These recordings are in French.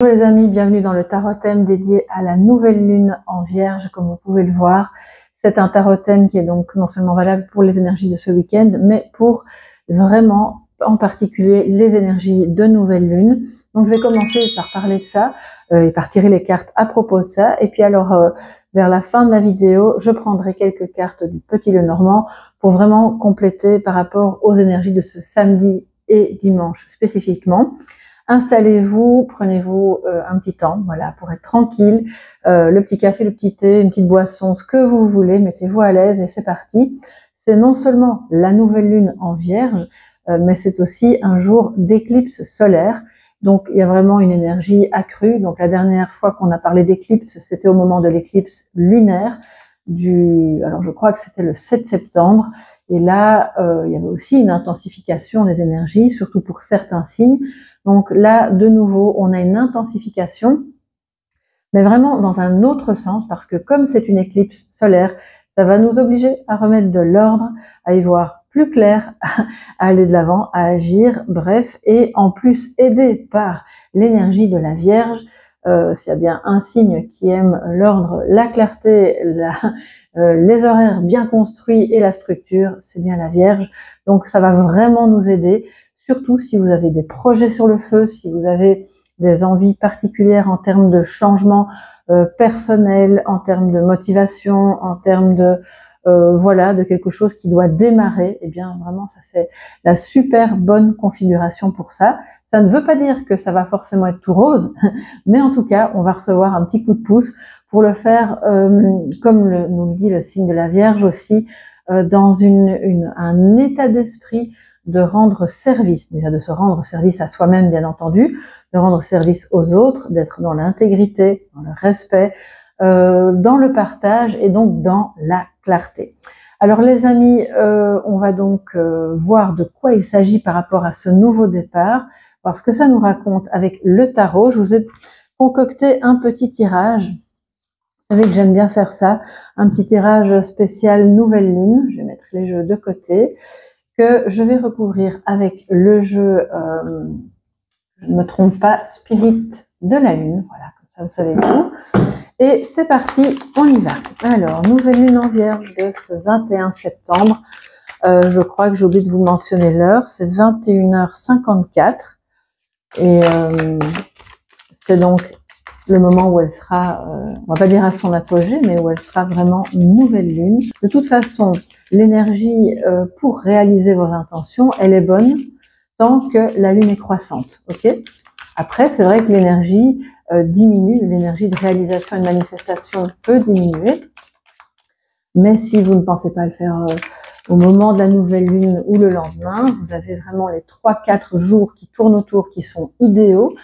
Bonjour les amis, bienvenue dans le tarot thème dédié à la nouvelle lune en Vierge, comme vous pouvez le voir. C'est un tarot thème qui est donc non seulement valable pour les énergies de ce week-end, mais pour vraiment, en particulier, les énergies de nouvelle lune. Donc je vais commencer par parler de ça et par tirer les cartes à propos de ça. Et puis alors, vers la fin de la vidéo, je prendrai quelques cartes du Petit Lenormand pour vraiment compléter par rapport aux énergies de ce samedi et dimanche spécifiquement. Installez-vous, prenez-vous un petit temps, voilà, pour être tranquille, le petit café, le petit thé, une petite boisson, ce que vous voulez, mettez-vous à l'aise et c'est parti. C'est non seulement la nouvelle lune en Vierge, mais c'est aussi un jour d'éclipse solaire. Donc il y a vraiment une énergie accrue. Donc la dernière fois qu'on a parlé d'éclipse, c'était au moment de l'éclipse lunaire alors je crois que c'était le 7 septembre. Et là, il y avait aussi une intensification des énergies, surtout pour certains signes. Donc là, de nouveau, on a une intensification, mais vraiment dans un autre sens, parce que comme c'est une éclipse solaire, ça va nous obliger à remettre de l'ordre, à y voir plus clair, à aller de l'avant, à agir, bref, et en plus aidé par l'énergie de la Vierge. S'il y a bien un signe qui aime l'ordre, la clarté, les horaires bien construits et la structure, c'est bien la Vierge. Donc ça va vraiment nous aider. Surtout si vous avez des projets sur le feu, si vous avez des envies particulières en termes de changement personnel, en termes de motivation, en termes de voilà, de quelque chose qui doit démarrer, eh bien vraiment ça c'est la super bonne configuration pour ça. Ça ne veut pas dire que ça va forcément être tout rose, mais en tout cas on va recevoir un petit coup de pouce pour le faire, comme nous le dit le signe de la Vierge aussi, dans un état d'esprit de rendre service, déjà de se rendre service à soi-même bien entendu, de rendre service aux autres, d'être dans l'intégrité, dans le respect, dans le partage et donc dans la clarté. Alors les amis, on va donc voir de quoi il s'agit par rapport à ce nouveau départ, voir ce que ça nous raconte avec le tarot. Je vous ai concocté un petit tirage. Vous savez que j'aime bien faire ça, un petit tirage spécial nouvelle lune. Je vais mettre les jeux de côté, que je vais recouvrir avec le jeu, je ne me trompe pas, Spirit de la Lune. Voilà, comme ça vous savez tout. Et c'est parti, on y va. Alors, nouvelle lune en Vierge de ce 21 septembre. Je crois que j'ai oublié de vous mentionner l'heure, c'est 21h54. Et c'est donc le moment où elle sera, on va pas dire à son apogée, mais où elle sera vraiment une nouvelle lune. De toute façon, l'énergie pour réaliser vos intentions, elle est bonne tant que la lune est croissante. Ok. Après, c'est vrai que l'énergie diminue, l'énergie de réalisation et de manifestation peut diminuer, mais si vous ne pensez pas le faire au moment de la nouvelle lune ou le lendemain, vous avez vraiment les 3-4 jours qui tournent autour qui sont idéaux.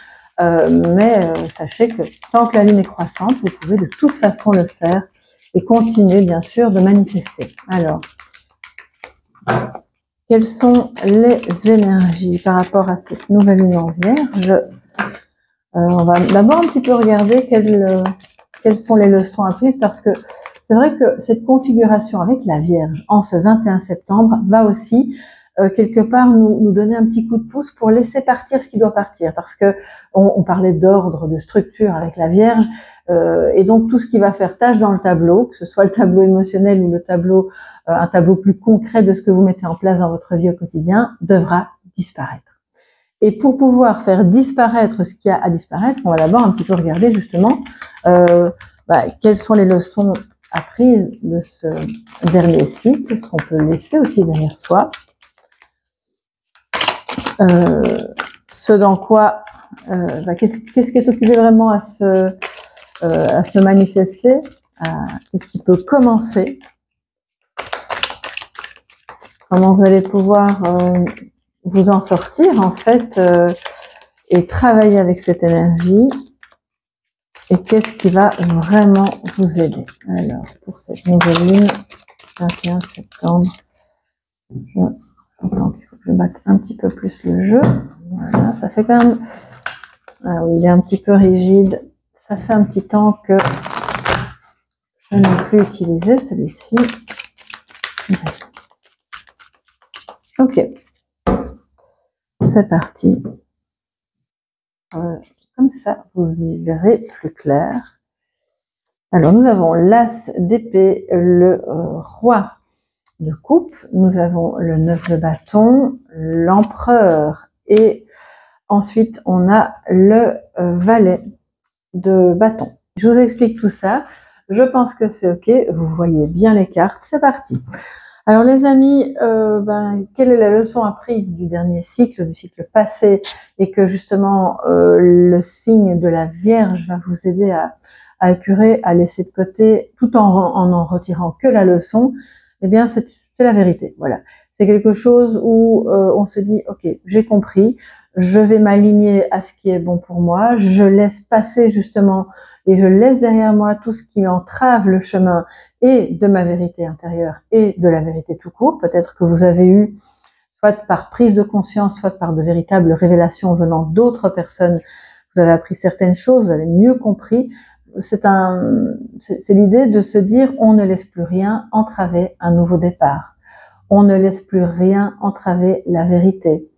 Mais sachez que tant que la lune est croissante, vous pouvez de toute façon le faire et continuer bien sûr de manifester. Alors, quelles sont les énergies par rapport à cette nouvelle lune en Vierge? On va d'abord un petit peu regarder quelles sont les leçons apprises, parce que c'est vrai que cette configuration avec la Vierge en ce 21 septembre va aussi quelque part nous donner un petit coup de pouce pour laisser partir ce qui doit partir, parce que on parlait d'ordre, de structure avec la Vierge, et donc tout ce qui va faire tâche dans le tableau, que ce soit le tableau émotionnel ou le tableau, un tableau plus concret de ce que vous mettez en place dans votre vie au quotidien, devra disparaître. Et pour pouvoir faire disparaître ce qu'il y a à disparaître, on va d'abord un petit peu regarder justement quelles sont les leçons apprises de ce dernier cycle, ce qu'on peut laisser aussi derrière soi. Ce dans quoi, qu'est-ce qui est occupé vraiment à se manifester, qu'est-ce qui peut commencer, comment vous allez pouvoir vous en sortir en fait et travailler avec cette énergie, et qu'est-ce qui va vraiment vous aider. Alors pour cette nouvelle lune 21 septembre, j'entends qu'il faut que je batte un petit peu plus le jeu. Voilà, ça fait quand même, ah oui, il est un petit peu rigide, ça fait un petit temps que je n'ai plus utilisé celui-ci. Ok, c'est parti. comme ça, vous y verrez plus clair. Alors, nous avons l'As d'épée, le Roi de coupe, nous avons le 9 de bâton, l'Empereur et ensuite on a le Valet de bâton. Je vous explique tout ça. Je pense que c'est ok. Vous voyez bien les cartes. C'est parti. Alors les amis, quelle est la leçon apprise du dernier cycle, du cycle passé, et que justement le signe de la Vierge va vous aider à épurer, à laisser de côté, tout en retirant que la leçon. Eh bien, c'est la vérité. Voilà. C'est quelque chose où on se dit, ok, j'ai compris, je vais m'aligner à ce qui est bon pour moi, je laisse passer justement et je laisse derrière moi tout ce qui entrave le chemin et de ma vérité intérieure et de la vérité tout court. Peut-être que vous avez eu, soit par prise de conscience, soit par de véritables révélations venant d'autres personnes, vous avez appris certaines choses, vous avez mieux compris. C'est l'idée de se dire, on ne laisse plus rien entraver un nouveau départ. On ne laisse plus rien entraver la vérité.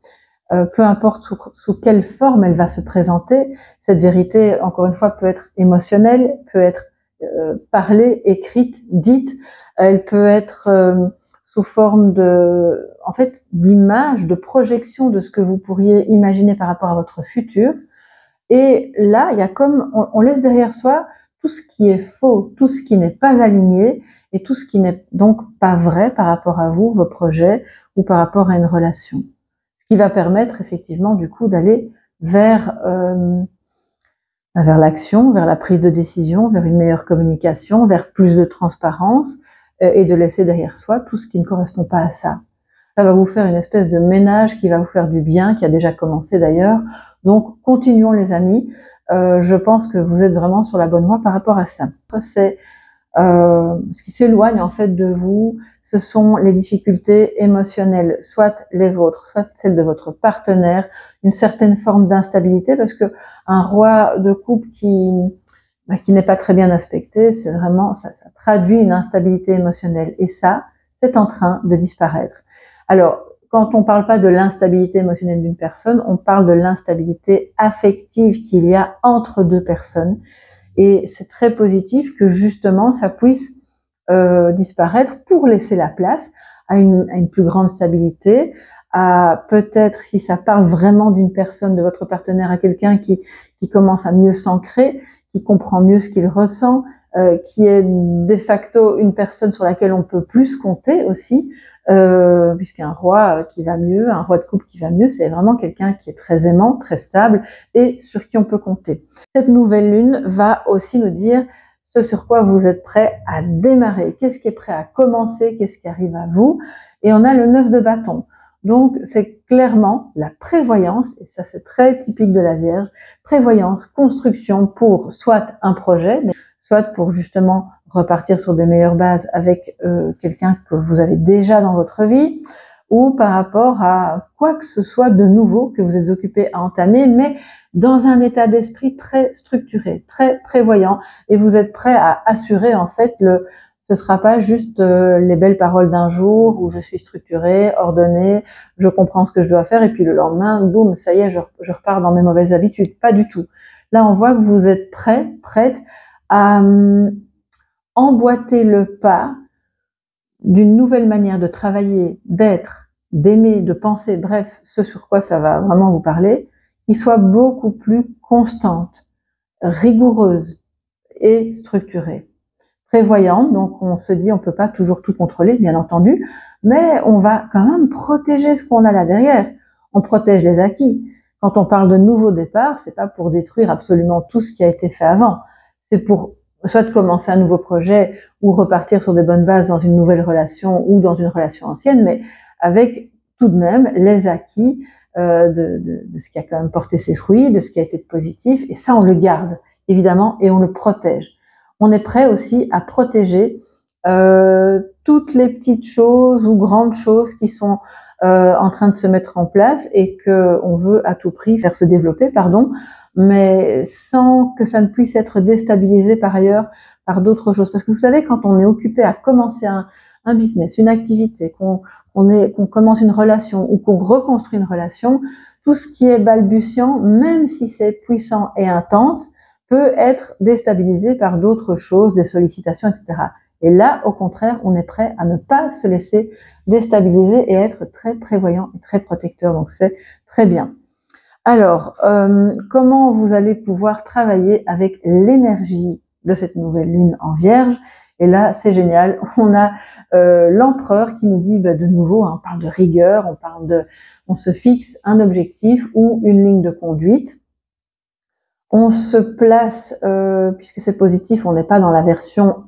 Peu importe sous quelle forme elle va se présenter, cette vérité, encore une fois, peut être émotionnelle, peut être parlée, écrite, dite, elle peut être sous forme d'image, de projection de ce que vous pourriez imaginer par rapport à votre futur. Et là, il y a comme, on laisse derrière soi tout ce qui est faux, tout ce qui n'est pas aligné et tout ce qui n'est donc pas vrai par rapport à vous, vos projets ou par rapport à une relation. Ce qui va permettre effectivement du coup d'aller vers l'action, vers la prise de décision, vers une meilleure communication, vers plus de transparence et de laisser derrière soi tout ce qui ne correspond pas à ça. Ça va vous faire une espèce de ménage qui va vous faire du bien, qui a déjà commencé d'ailleurs. Donc continuons les amis, je pense que vous êtes vraiment sur la bonne voie par rapport à ça. C'est ce qui s'éloigne en fait de vous, ce sont les difficultés émotionnelles, soit les vôtres, soit celles de votre partenaire, une certaine forme d'instabilité, parce que un roi de coupe qui n'est pas très bien aspecté, c'est vraiment ça traduit une instabilité émotionnelle, et ça, c'est en train de disparaître. Alors, quand on parle pas de l'instabilité émotionnelle d'une personne, on parle de l'instabilité affective qu'il y a entre deux personnes. Et c'est très positif que justement ça puisse disparaître pour laisser la place à une plus grande stabilité, à peut-être, si ça parle vraiment d'une personne, de votre partenaire, à quelqu'un qui commence à mieux s'ancrer, qui comprend mieux ce qu'il ressent, qui est de facto une personne sur laquelle on peut plus compter aussi, puisqu'un roi qui va mieux, un roi de coupe qui va mieux, c'est vraiment quelqu'un qui est très aimant, très stable et sur qui on peut compter. Cette nouvelle lune va aussi nous dire ce sur quoi vous êtes prêt à démarrer, qu'est-ce qui est prêt à commencer, qu'est-ce qui arrive à vous. Et on a le 9 de bâton. Donc c'est clairement la prévoyance, et ça c'est très typique de la Vierge, prévoyance, construction pour soit un projet, soit pour justement repartir sur des meilleures bases avec quelqu'un que vous avez déjà dans votre vie, ou par rapport à quoi que ce soit de nouveau que vous êtes occupé à entamer, mais dans un état d'esprit très structuré, très prévoyant, et vous êtes prêt à assurer en fait ce sera pas juste les belles paroles d'un jour où je suis structuré, ordonné, je comprends ce que je dois faire, et puis le lendemain, boum, ça y est, je repars dans mes mauvaises habitudes. Pas du tout. Là, on voit que vous êtes prête à emboîter le pas d'une nouvelle manière de travailler, d'être, d'aimer, de penser, bref, ce sur quoi ça va vraiment vous parler, qui soit beaucoup plus constante, rigoureuse et structurée. Prévoyante, donc on se dit on peut pas toujours tout contrôler, bien entendu, mais on va quand même protéger ce qu'on a là derrière. On protège les acquis. Quand on parle de nouveau départ, c'est pas pour détruire absolument tout ce qui a été fait avant. C'est pour soit commencer un nouveau projet ou repartir sur des bonnes bases dans une nouvelle relation ou dans une relation ancienne, mais avec tout de même les acquis de ce qui a quand même porté ses fruits, de ce qui a été positif, et ça on le garde évidemment et on le protège. On est prêt aussi à protéger toutes les petites choses ou grandes choses qui sont en train de se mettre en place et que on veut à tout prix faire se développer, mais sans que ça ne puisse être déstabilisé par ailleurs par d'autres choses. Parce que vous savez, quand on est occupé à commencer un business, une activité, qu'on commence une relation ou qu'on reconstruit une relation, tout ce qui est balbutiant, même si c'est puissant et intense, peut être déstabilisé par d'autres choses, des sollicitations, etc. Et là, au contraire, on est prêt à ne pas se laisser déstabiliser et être très prévoyant et très protecteur. Donc c'est très bien. Alors, comment vous allez pouvoir travailler avec l'énergie de cette nouvelle lune en Vierge? Et là, c'est génial. On a l'empereur qui nous dit, de nouveau, on parle de rigueur, on se fixe un objectif ou une ligne de conduite. On se place, puisque c'est positif, on n'est pas dans la version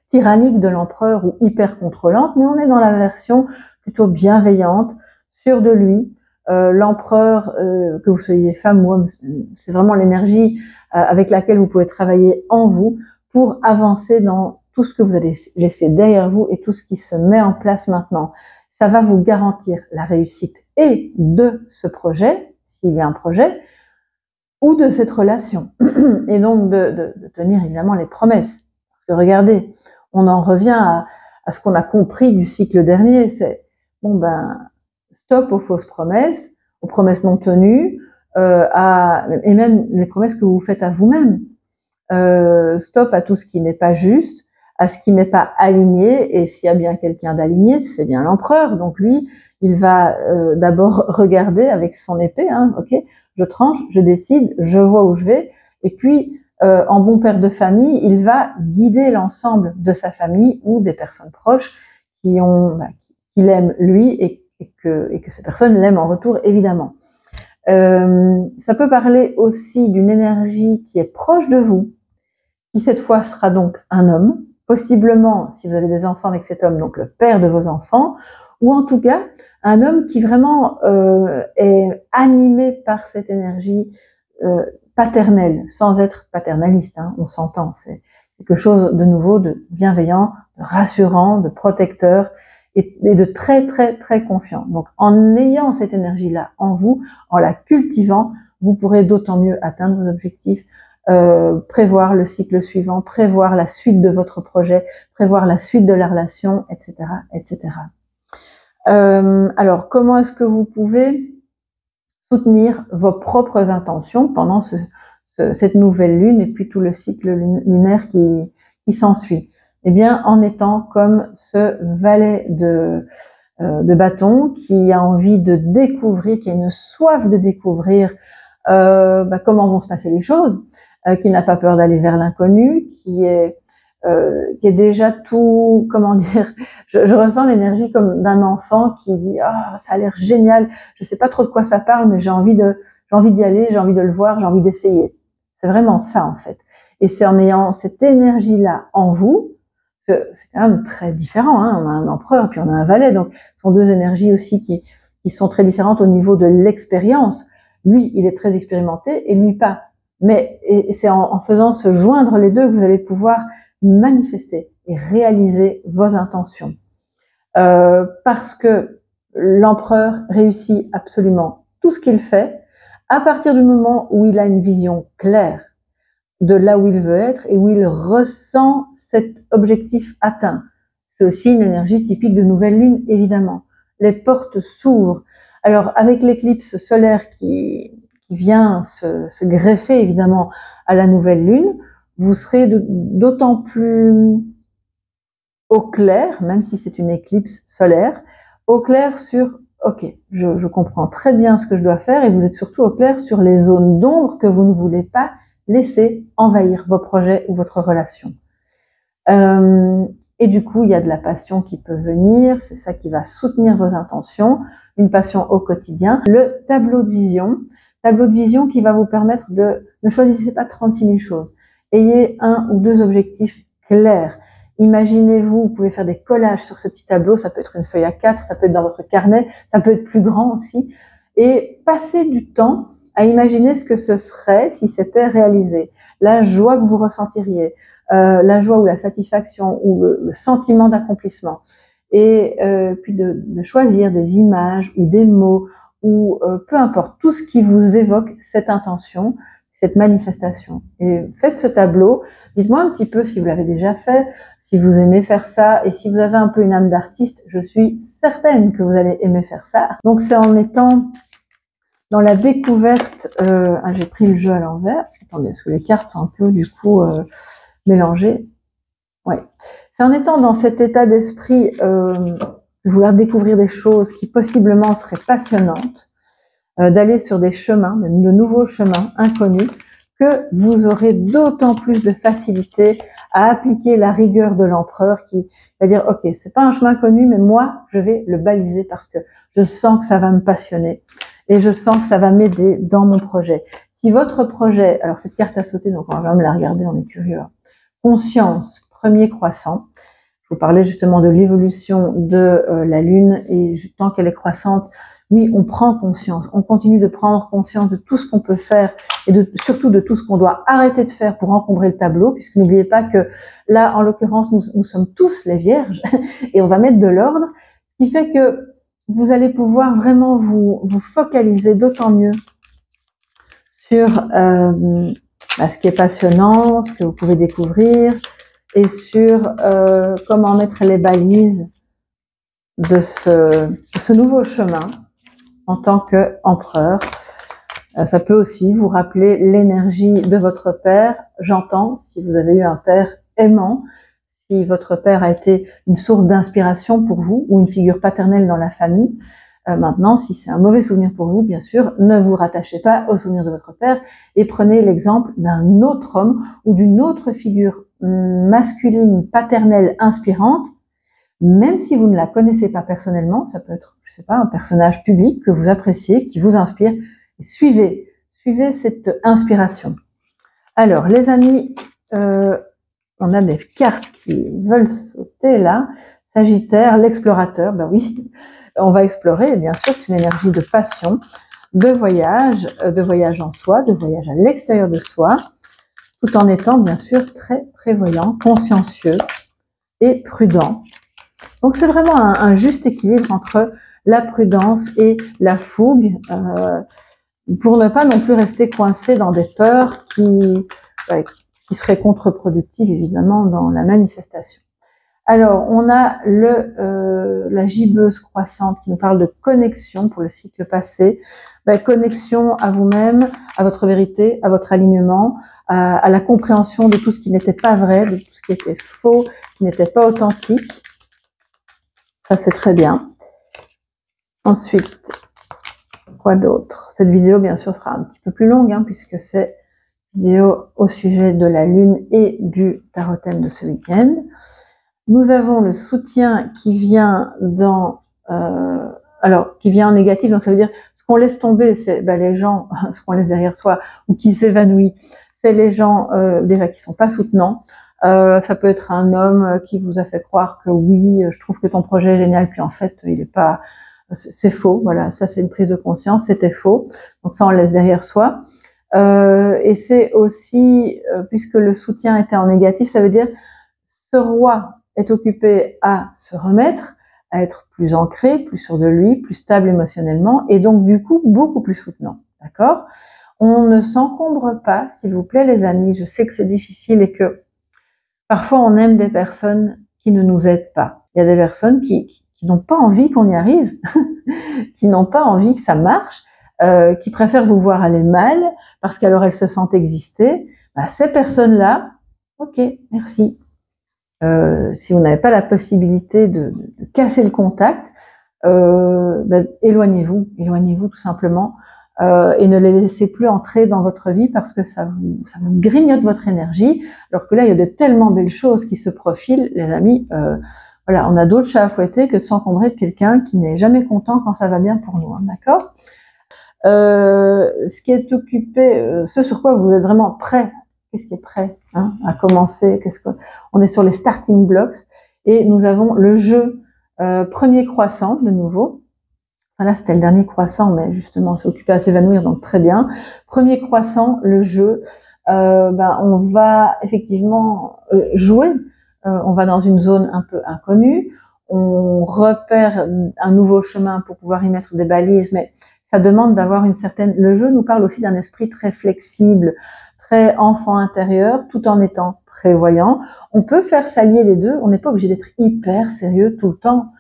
tyrannique de l'empereur ou hyper contrôlante, mais on est dans la version plutôt bienveillante, sûre de lui. L'empereur, que vous soyez femme ou homme, c'est vraiment l'énergie avec laquelle vous pouvez travailler en vous pour avancer dans tout ce que vous allez laisser derrière vous et tout ce qui se met en place maintenant. Ça va vous garantir la réussite et de ce projet, s'il y a un projet, ou de cette relation. Et donc de tenir évidemment les promesses. Parce que regardez, on en revient à ce qu'on a compris du cycle dernier, c'est stop aux fausses promesses, aux promesses non tenues, et même les promesses que vous faites à vous-même. Stop à tout ce qui n'est pas juste, à ce qui n'est pas aligné, et s'il y a bien quelqu'un d'aligné, c'est bien l'empereur. Donc lui, il va d'abord regarder avec son épée, ok, je tranche, je décide, je vois où je vais, et puis en bon père de famille, il va guider l'ensemble de sa famille ou des personnes proches qui l'aiment lui et que ces personnes l'aiment en retour, évidemment. Ça peut parler aussi d'une énergie qui est proche de vous, qui cette fois sera donc un homme, possiblement, si vous avez des enfants avec cet homme, donc le père de vos enfants, ou en tout cas, un homme qui vraiment est animé par cette énergie paternelle, sans être paternaliste, on s'entend, c'est quelque chose de nouveau, de bienveillant, de rassurant, de protecteur, et de très très très confiant. Donc en ayant cette énergie-là en vous, en la cultivant, vous pourrez d'autant mieux atteindre vos objectifs, prévoir le cycle suivant, prévoir la suite de votre projet, prévoir la suite de la relation, etc., etc. Alors, comment est-ce que vous pouvez soutenir vos propres intentions pendant cette nouvelle lune et puis tout le cycle lunaire qui s'ensuit? Eh bien, en étant comme ce valet de bâton qui a envie de découvrir, qui a une soif de découvrir comment vont se passer les choses, qui n'a pas peur d'aller vers l'inconnu, qui est déjà tout, comment dire, je ressens l'énergie comme d'un enfant qui dit ça a l'air génial, je sais pas trop de quoi ça parle, mais j'ai envie d'y aller, j'ai envie de le voir, j'ai envie d'essayer. C'est vraiment ça en fait. Et c'est en ayant cette énergie-là en vous, c'est quand même très différent, on a un empereur puis on a un valet, donc ce sont deux énergies aussi qui sont très différentes au niveau de l'expérience. Lui, il est très expérimenté et lui pas. Mais c'est en faisant se joindre les deux que vous allez pouvoir manifester et réaliser vos intentions. Parce que l'empereur réussit absolument tout ce qu'il fait à partir du moment où il a une vision claire de là où il veut être et où il ressent cet objectif atteint. C'est aussi une énergie typique de nouvelle lune, évidemment. Les portes s'ouvrent. Alors, avec l'éclipse solaire qui vient se greffer, évidemment, à la nouvelle lune, vous serez d'autant plus au clair, même si c'est une éclipse solaire, au clair sur ok, je comprends très bien ce que je dois faire, et vous êtes surtout au clair sur les zones d'ombre que vous ne voulez pas laisser envahir vos projets ou votre relation. Et du coup, il y a de la passion qui peut venir, c'est ça qui va soutenir vos intentions, une passion au quotidien. Le tableau de vision qui va vous permettre ne choisissez pas 36 000 choses. Ayez un ou deux objectifs clairs. Imaginez-vous, vous pouvez faire des collages sur ce petit tableau, ça peut être une feuille A4, ça peut être dans votre carnet, ça peut être plus grand aussi. Et passez du temps à imaginer ce que ce serait si c'était réalisé. La joie que vous ressentiriez, la joie ou la satisfaction ou le sentiment d'accomplissement. Et puis de choisir des images ou des mots ou peu importe, tout ce qui vous évoque cette intention, cette manifestation. Et faites ce tableau, dites-moi un petit peu si vous l'avez déjà fait, si vous aimez faire ça, et si vous avez un peu une âme d'artiste, je suis certaine que vous allez aimer faire ça. Donc c'est en étant dans la découverte, j'ai pris le jeu à l'envers. Attendez, parce que les cartes sont un peu du coup mélangées. Ouais. C'est en étant dans cet état d'esprit de vouloir découvrir des choses qui possiblement seraient passionnantes, d'aller sur des chemins, de nouveaux chemins inconnus, que vous aurez d'autant plus de facilité à appliquer la rigueur de l'empereur qui va dire ok, c'est pas un chemin connu, mais moi je vais le baliser parce que je sens que ça va me passionner et je sens que ça va m'aider dans mon projet. Si votre projet, alors cette carte a sauté, donc on va même la regarder, on est curieux. Conscience, premier croissant. Je vous parlais justement de l'évolution de la Lune et tant qu'elle est croissante, oui, on prend conscience, on continue de prendre conscience de tout ce qu'on peut faire et surtout de tout ce qu'on doit arrêter de faire pour encombrer le tableau, puisque n'oubliez pas que là, en l'occurrence, nous sommes tous les vierges et on va mettre de l'ordre, ce qui fait que vous allez pouvoir vraiment vous focaliser d'autant mieux sur ce qui est passionnant, ce que vous pouvez découvrir et sur comment mettre les balises de ce nouveau chemin en tant qu'empereur. Ça peut aussi vous rappeler l'énergie de votre père. J'entends, si vous avez eu un père aimant, si votre père a été une source d'inspiration pour vous ou une figure paternelle dans la famille. Maintenant, si c'est un mauvais souvenir pour vous, bien sûr, ne vous rattachez pas au souvenir de votre père et prenez l'exemple d'un autre homme ou d'une autre figure masculine, paternelle, inspirante. Même si vous ne la connaissez pas personnellement, ça peut être, je sais pas, un personnage public que vous appréciez, qui vous inspire. Et suivez cette inspiration. Alors, les amis, on a des cartes qui veulent sauter là. Sagittaire, l'explorateur, ben oui, on va explorer, et bien sûr, c'est une énergie de passion, de voyage en soi, de voyage à l'extérieur de soi, tout en étant bien sûr très prévoyant, consciencieux et prudent. Donc c'est vraiment un juste équilibre entre la prudence et la fougue, pour ne pas non plus rester coincé dans des peurs qui seraient contre-productives évidemment dans la manifestation. Alors on a la gibbeuse croissante qui nous parle de connexion pour le cycle passé, connexion à vous-même, à votre vérité, à votre alignement, à la compréhension de tout ce qui n'était pas vrai, de tout ce qui était faux, qui n'était pas authentique. Ça, c'est très bien. Ensuite, quoi d'autre? Cette vidéo, bien sûr, sera un petit peu plus longue, puisque c'est une vidéo au sujet de la Lune et du tarot-thème de ce week-end. Nous avons le soutien qui vient qui vient en négatif, donc ça veut dire ce qu'on laisse tomber, c'est les gens, ce qu'on laisse derrière soi, ou qui s'évanouit, c'est les gens déjà qui sont pas soutenants. Ça peut être un homme qui vous a fait croire que oui, je trouve que ton projet est génial, puis en fait, il est pas, c'est faux. Voilà, ça c'est une prise de conscience, c'était faux. Donc ça, on laisse derrière soi. Et c'est aussi, puisque le soutien était en négatif, ça veut dire ce roi est occupé à se remettre, à être plus ancré, plus sûr de lui, plus stable émotionnellement, et donc du coup beaucoup plus soutenant. D'accord? On ne s'encombre pas, s'il vous plaît, les amis. Je sais que c'est difficile et que parfois, on aime des personnes qui ne nous aident pas. Il y a des personnes qui n'ont pas envie qu'on y arrive, qui n'ont pas envie que ça marche, qui préfèrent vous voir aller mal parce qu'alors elles se sentent exister. Ces personnes-là, ok, merci. Si vous n'avez pas la possibilité de casser le contact, éloignez-vous tout simplement. Et ne les laissez plus entrer dans votre vie parce que ça vous grignote votre énergie, alors que là il y a de tellement belles choses qui se profilent, les amis. Voilà, on a d'autres chats à fouetter que de s'encombrer de quelqu'un qui n'est jamais content quand ça va bien pour nous, d'accord? Ce qui est occupé, ce sur quoi vous êtes vraiment prêt, qu'est-ce qui est prêt à commencer, on est sur les starting blocks et nous avons le jeu premier croissant de nouveau. Là, c'était le dernier croissant, mais justement, c'est occupé à s'évanouir, donc très bien. Premier croissant, le jeu. On va effectivement jouer. On va dans une zone un peu inconnue. On repère un nouveau chemin pour pouvoir y mettre des balises, mais ça demande d'avoir une certaine... Le jeu nous parle aussi d'un esprit très flexible, très enfant intérieur, tout en étant prévoyant. On peut faire s'allier les deux. On n'est pas obligé d'être hyper sérieux tout le temps.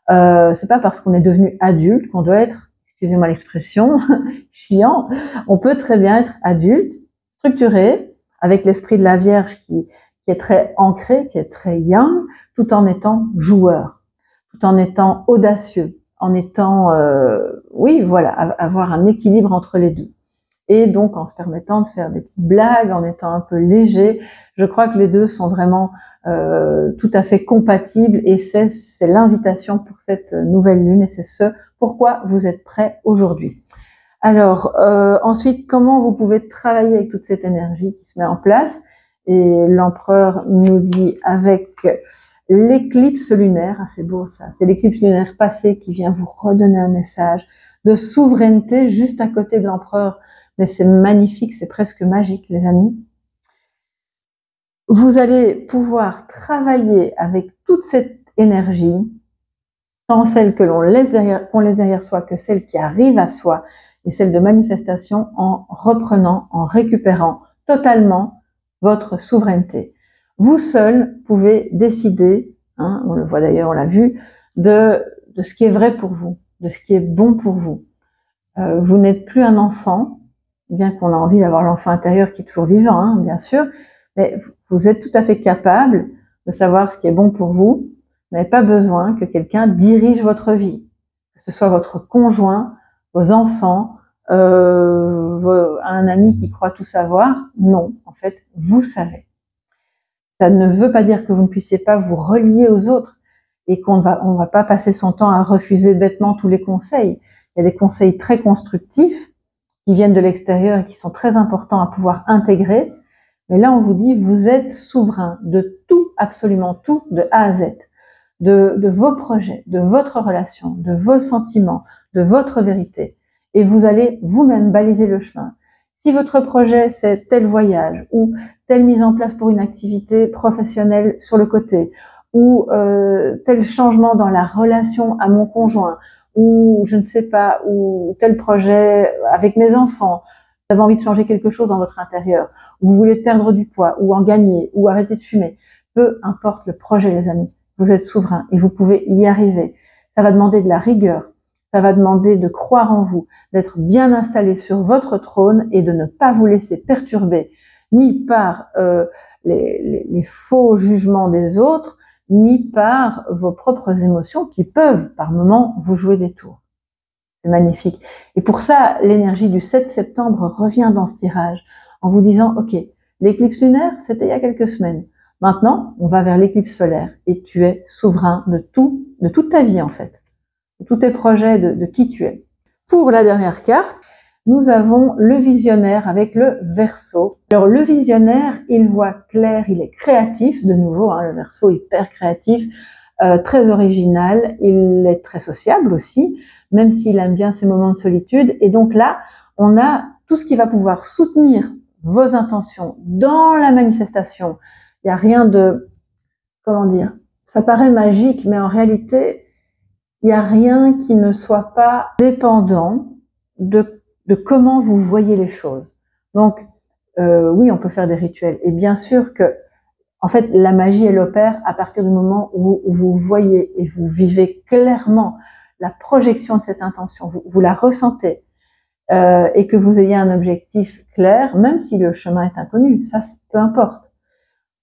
C'est pas parce qu'on est devenu adulte qu'on doit être, excusez-moi l'expression, chiant, on peut très bien être adulte, structuré, avec l'esprit de la Vierge qui est très ancré, qui est très yang, tout en étant joueur, tout en étant audacieux, en étant, oui, voilà, avoir un équilibre entre les deux. Et donc en se permettant de faire des petites blagues, en étant un peu léger. Je crois que les deux sont vraiment tout à fait compatibles et c'est l'invitation pour cette nouvelle lune et c'est ce pourquoi vous êtes prêts aujourd'hui. Alors ensuite, comment vous pouvez travailler avec toute cette énergie qui se met en place? Et l'empereur nous dit avec l'éclipse lunaire, ah, c'est beau ça, c'est l'éclipse lunaire passée qui vient vous redonner un message de souveraineté juste à côté de l'empereur. Mais c'est magnifique, c'est presque magique, les amis. Vous allez pouvoir travailler avec toute cette énergie, tant celle que l'on laisse derrière soi que celle qui arrive à soi, et celle de manifestation en reprenant, en récupérant totalement votre souveraineté. Vous seul pouvez décider, hein, on le voit d'ailleurs, on l'a vu, de ce qui est vrai pour vous, de ce qui est bon pour vous. Vous n'êtes plus un enfant, bien qu'on a envie d'avoir l'enfant intérieur qui est toujours vivant, hein, bien sûr, mais vous êtes tout à fait capable de savoir ce qui est bon pour vous. Vous n'avez pas besoin que quelqu'un dirige votre vie, que ce soit votre conjoint, vos enfants, un ami qui croit tout savoir. Non, en fait, vous savez. Ça ne veut pas dire que vous ne puissiez pas vous relier aux autres et qu'on on va pas passer son temps à refuser bêtement tous les conseils. Il y a des conseils très constructifs qui viennent de l'extérieur et qui sont très importants à pouvoir intégrer. Mais là, on vous dit, vous êtes souverain de tout, absolument tout, de A à Z, de vos projets, de votre relation, de vos sentiments, de votre vérité. Et vous allez vous-même baliser le chemin. Si votre projet, c'est tel voyage ou telle mise en place pour une activité professionnelle sur le côté ou tel changement dans la relation à mon conjoint, ou je ne sais pas, ou tel projet avec mes enfants, vous avez envie de changer quelque chose dans votre intérieur, ou vous voulez perdre du poids, ou en gagner, ou arrêter de fumer, peu importe le projet, les amis, vous êtes souverain et vous pouvez y arriver. Ça va demander de la rigueur, ça va demander de croire en vous, d'être bien installé sur votre trône et de ne pas vous laisser perturber ni par les faux jugements des autres, ni par vos propres émotions qui peuvent, par moments, vous jouer des tours. C'est magnifique. Et pour ça, l'énergie du 7 septembre revient dans ce tirage, en vous disant, OK, l'éclipse lunaire, c'était il y a quelques semaines. Maintenant, on va vers l'éclipse solaire, et tu es souverain de tout, de toute ta vie, en fait. De tous tes projets, de qui tu es. Pour la dernière carte, nous avons le visionnaire avec le Verseau. Alors le visionnaire, il voit clair, il est créatif, de nouveau, hein, le Verseau hyper créatif, très original, il est très sociable aussi, même s'il aime bien ces moments de solitude. Et donc là, on a tout ce qui va pouvoir soutenir vos intentions dans la manifestation. Il n'y a rien de, comment dire, ça paraît magique, mais en réalité, il n'y a rien qui ne soit pas dépendant de comment vous voyez les choses. Donc, oui, on peut faire des rituels. Et bien sûr que, en fait, la magie, elle opère à partir du moment où vous voyez et vous vivez clairement la projection de cette intention. Vous la ressentez et que vous ayez un objectif clair, même si le chemin est inconnu. Ça, peu importe.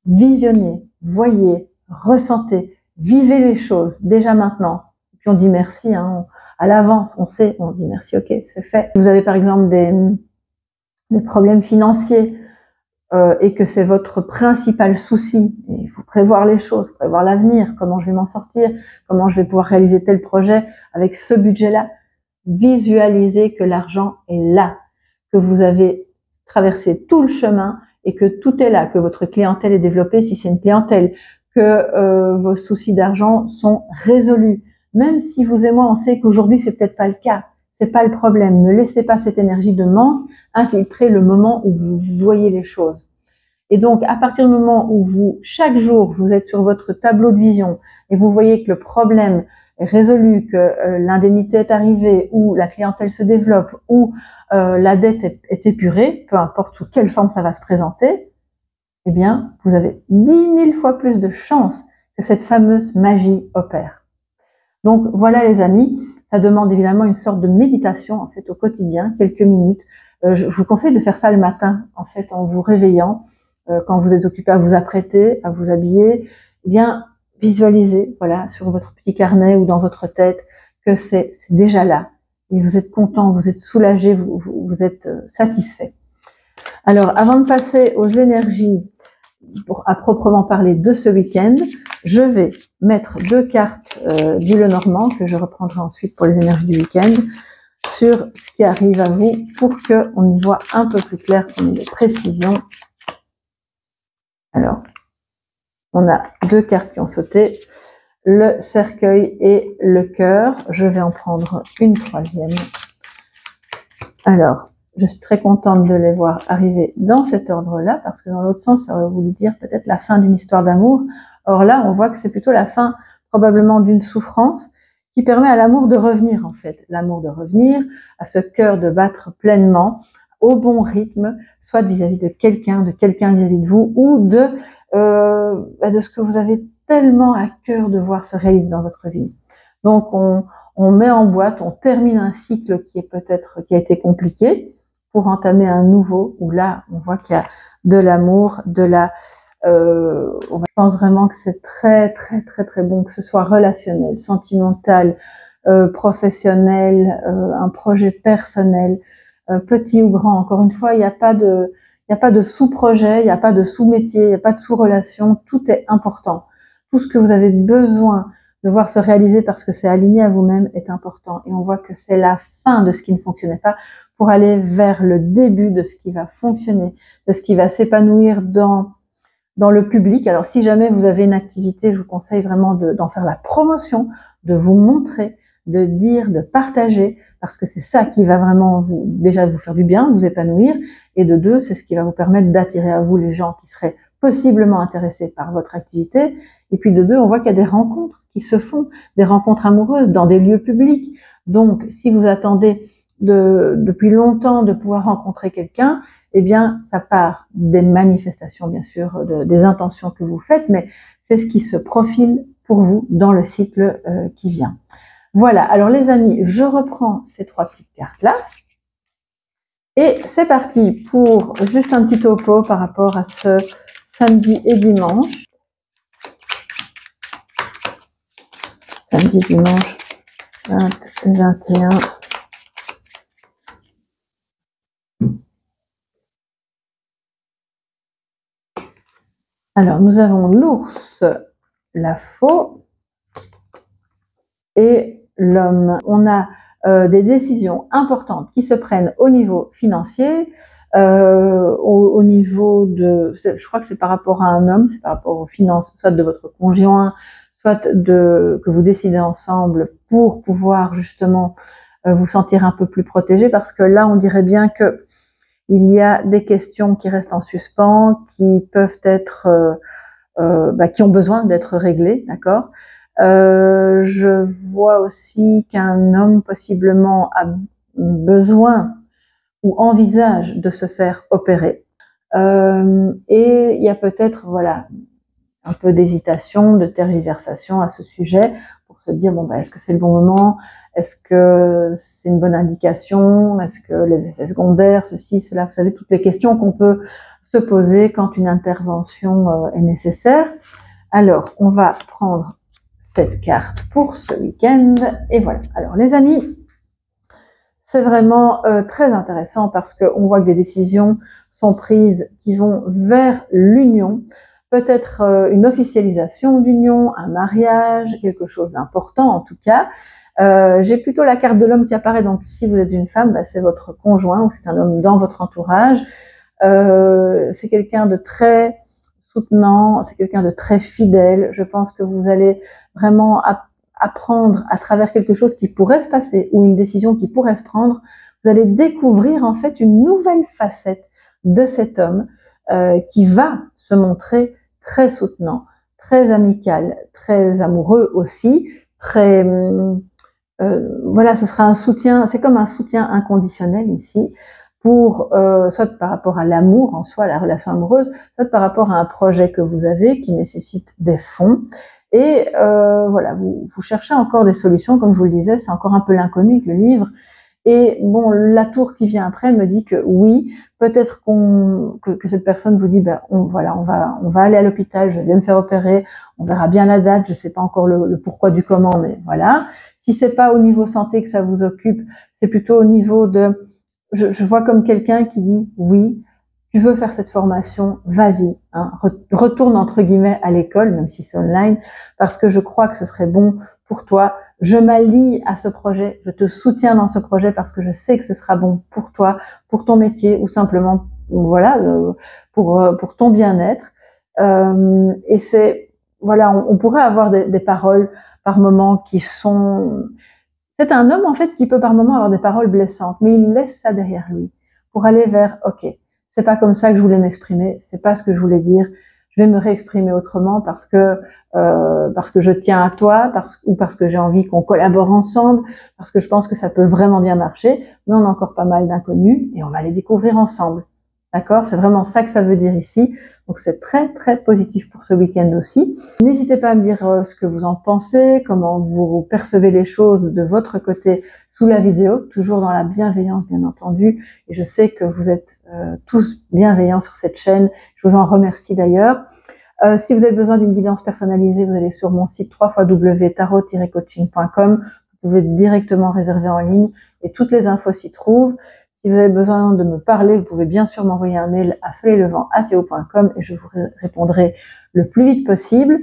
Visionnez, voyez, ressentez, vivez les choses déjà maintenant. Puis on dit merci, hein, à l'avance, on sait, on dit merci, ok, c'est fait. Vous avez par exemple des problèmes financiers et que c'est votre principal souci, et il faut prévoir les choses, prévoir l'avenir, comment je vais m'en sortir, comment je vais pouvoir réaliser tel projet avec ce budget-là. Visualisez que l'argent est là, que vous avez traversé tout le chemin et que tout est là, que votre clientèle est développée si c'est une clientèle, que vos soucis d'argent sont résolus. Même si vous et moi, on sait qu'aujourd'hui, c'est peut-être pas le cas. C'est pas le problème. Ne laissez pas cette énergie de manque infiltrer le moment où vous voyez les choses. Et donc, à partir du moment où vous, chaque jour, vous êtes sur votre tableau de vision et vous voyez que le problème est résolu, que l'indemnité est arrivée, ou la clientèle se développe, ou la dette est épurée, peu importe sous quelle forme ça va se présenter, eh bien, vous avez 10 000 fois plus de chances que cette fameuse magie opère. Donc voilà les amis, ça demande évidemment une sorte de méditation en fait au quotidien, quelques minutes. Je vous conseille de faire ça le matin en fait en vous réveillant, quand vous êtes occupé à vous apprêter, à vous habiller, eh bien visualisez voilà sur votre petit carnet ou dans votre tête que c'est déjà là et vous êtes content, vous êtes soulagé, vous êtes satisfait. Alors avant de passer aux énergies à proprement parler de ce week-end, je vais mettre 2 cartes du Lenormand que je reprendrai ensuite pour les énergies du week-end sur ce qui arrive à vous pour qu'on y voit un peu plus clair, qu'on ait des précisions. Alors, on a 2 cartes qui ont sauté, le cercueil et le cœur. Je vais en prendre une 3e. Alors, je suis très contente de les voir arriver dans cet ordre-là, parce que dans l'autre sens, ça aurait voulu dire peut-être la fin d'une histoire d'amour. Or là, on voit que c'est plutôt la fin probablement d'une souffrance qui permet à l'amour de revenir en fait. L'amour de revenir, à ce cœur de battre pleinement, au bon rythme, soit vis-à-vis de quelqu'un vis-à-vis de vous, ou de ce que vous avez tellement à cœur de voir se réaliser dans votre vie. Donc on met en boîte, on termine un cycle qui a été compliqué, pour entamer un nouveau, où là, on voit qu'il y a de l'amour, je pense vraiment que c'est très bon, que ce soit relationnel, sentimental, professionnel, un projet personnel, petit ou grand. Encore une fois, il n'y a pas de sous-projet, il n'y a pas de sous-métier, il n'y a pas de sous-relation, tout est important. Tout ce que vous avez besoin de voir se réaliser parce que c'est aligné à vous-même est important. Et on voit que c'est la fin de ce qui ne fonctionnait pas pour aller vers le début de ce qui va fonctionner, de ce qui va s'épanouir dans le public. Alors si jamais vous avez une activité, je vous conseille vraiment d'en faire la promotion, de vous montrer, de dire, de partager, parce que c'est ça qui va vraiment déjà vous faire du bien, vous épanouir, et de 2, c'est ce qui va vous permettre d'attirer à vous les gens qui seraient possiblement intéressés par votre activité. Et puis de 2, on voit qu'il y a des rencontres qui se font, des rencontres amoureuses dans des lieux publics. Donc si vous attendez depuis longtemps de pouvoir rencontrer quelqu'un, eh bien, ça part des manifestations, bien sûr, des intentions que vous faites, mais c'est ce qui se profile pour vous dans le cycle qui vient. Voilà, alors les amis, je reprends ces 3 petites cartes-là. Et c'est parti pour juste un petit topo par rapport à ce samedi et dimanche. Samedi, dimanche, 20, 21... Alors, nous avons l'ours, la faux et l'homme. On a des décisions importantes qui se prennent au niveau financier, au niveau je crois que c'est par rapport à un homme, c'est par rapport aux finances, soit de votre conjoint, soit que vous décidez ensemble pour pouvoir justement vous sentir un peu plus protégé, parce que là, on dirait bien que il y a des questions qui restent en suspens, qui peuvent être, qui ont besoin d'être réglées, d'accord. Je vois aussi qu'un homme possiblement a besoin ou envisage de se faire opérer. Et il y a peut-être, voilà, un peu d'hésitation, de tergiversation à ce sujet pour se dire, bon, est-ce que c'est le bon moment? Est-ce que c'est une bonne indication? Est-ce que les effets secondaires, ceci, cela, vous savez, toutes les questions qu'on peut se poser quand une intervention est nécessaire. Alors, on va prendre cette carte pour ce week-end. Et voilà. Alors, les amis, c'est vraiment très intéressant parce qu'on voit que des décisions sont prises qui vont vers l'union. Peut-être une officialisation d'union, un mariage, quelque chose d'important en tout cas. J'ai plutôt la carte de l'homme qui apparaît, donc si vous êtes une femme, c'est votre conjoint ou c'est un homme dans votre entourage. C'est quelqu'un de très soutenant, c'est quelqu'un de très fidèle. Je pense que vous allez vraiment apprendre à travers quelque chose qui pourrait se passer ou une décision qui pourrait se prendre. Vous allez découvrir en fait une nouvelle facette de cet homme qui va se montrer très soutenant, très amical, très amoureux aussi, très voilà, ce sera un soutien, c'est comme un soutien inconditionnel ici, pour soit par rapport à l'amour en soi, la relation amoureuse, soit par rapport à un projet que vous avez qui nécessite des fonds. Et voilà, vous cherchez encore des solutions, comme je vous le disais, c'est encore un peu l'inconnu avec le livre. Et bon, la tour qui vient après me dit que oui, peut-être que cette personne vous dit, ben on va aller à l'hôpital, je vais me faire opérer, on verra bien la date, je sais pas encore le pourquoi du comment, mais voilà. Si c'est pas au niveau santé que ça vous occupe, c'est plutôt au niveau de, je vois comme quelqu'un qui dit oui, tu veux faire cette formation, vas-y, hein, retourne entre guillemets à l'école, même si c'est online, parce que je crois que ce serait bon pour toi. Je m'allie à ce projet, je te soutiens dans ce projet parce que je sais que ce sera bon pour toi, pour ton métier ou simplement, voilà, pour ton bien-être. Et c'est, voilà, on pourrait avoir des paroles par moments qui sont. C'est un homme en fait qui peut par moments avoir des paroles blessantes, mais il laisse ça derrière lui pour aller vers, ok, c'est pas comme ça que je voulais m'exprimer, c'est pas ce que je voulais dire, je vais me réexprimer autrement parce que je tiens à toi, ou parce que j'ai envie qu'on collabore ensemble, parce que je pense que ça peut vraiment bien marcher, mais on a encore pas mal d'inconnus et on va les découvrir ensemble. D'accord? C'est vraiment ça que ça veut dire ici. Donc c'est très très positif pour ce week-end aussi. N'hésitez pas à me dire ce que vous en pensez, comment vous percevez les choses de votre côté sous la vidéo, toujours dans la bienveillance bien entendu. Et je sais que vous êtes tous bienveillants sur cette chaîne. Je vous en remercie d'ailleurs. Si vous avez besoin d'une guidance personnalisée, vous allez sur mon site www.tarot-coaching.com. Vous pouvez directement réserver en ligne et toutes les infos s'y trouvent. Si vous avez besoin de me parler, vous pouvez bien sûr m'envoyer un mail à soleillevent@yahoo.com et je vous répondrai le plus vite possible.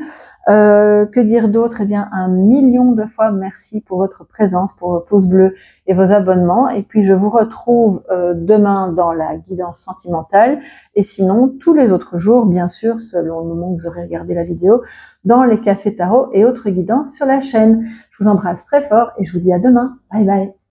Que dire d'autre? Eh bien, 1 million de fois merci pour votre présence, pour vos pouces bleus et vos abonnements. Et puis, je vous retrouve demain dans la guidance sentimentale. Et sinon, tous les autres jours, bien sûr, selon le moment où vous aurez regardé la vidéo, dans les cafés tarot et autres guidances sur la chaîne. Je vous embrasse très fort et je vous dis à demain. Bye bye.